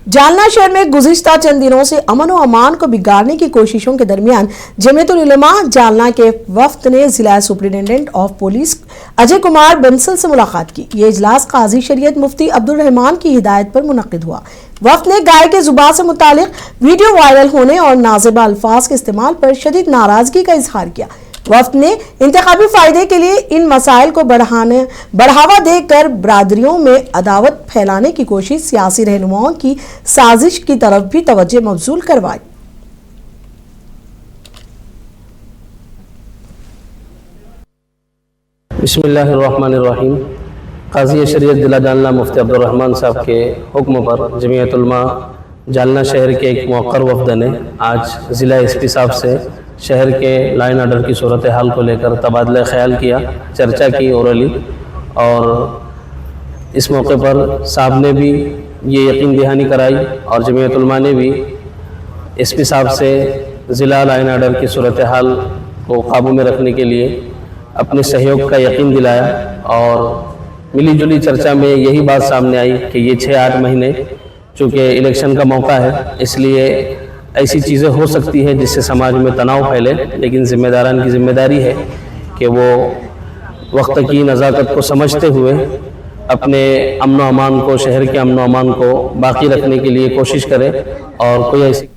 जालना शहर में गुज़िश्ता चंद दिनों से अमन और अमान को बिगाड़ने की कोशिशों के दरमियान जमीयतुल उलमा जालना के वफ्द ने जिला superintendent of police Ajay Kumar Bansal से मुलाकात की। ये इजलास काजी शरीयत मुफ्ती अब्दुल रहमान की हिदायत पर मुनक्किद हुआ। वफ्द ने गाय के जुबान से मुतालिक वीडियो वायरल होने और नाज़िबा अल्फाज के इस्तेमाल पर शदीद नाराजगी का इजहार किया। वफ्द ने इंतखाबी फायदे के लिए इन मसाइल को बढ़ावा देकर बरादरियों में अदावत फैलाने की कोशिश सियासी रहनुमाओं की साजिश की तरफ भी तवज्जो मबजूल करवाई। बिस्मिल्लाहिर्रहमानिर्रहीम। काजी शरीयत जिला जालना मुफ्ती अब्दुल रहमान साहब के हुक्म पर जमीयतुल उलमा जालना शहर के एक मुअक्कर वफ्द ने आज ज़िला एसपी साहब से शहर के लाइन आर्डर की सूरत हाल को लेकर तबादला ख्याल किया, चर्चा की ओरली, और इस मौके पर साहब ने भी ये यकीन दहानी कराई और जमीयतुल उलमा ने भी एसपी साहब से ज़िला लाइन आर्डर की सूरत हाल को काबू में रखने के लिए अपने सहयोग का यकीन दिलाया। और मिली जुली चर्चा में यही बात सामने आई कि ये 6-8 महीने चूँकि इलेक्शन का मौका है, इसलिए ऐसी चीज़ें हो सकती हैं जिससे समाज में तनाव फैले, लेकिन ज़िम्मेदारान की ज़िम्मेदारी है कि वो वक्त की नज़ाकत को समझते हुए अपने अमन व अमान को, शहर के अमन व अमान को बाकी रखने के लिए कोशिश करें और कोई ऐसी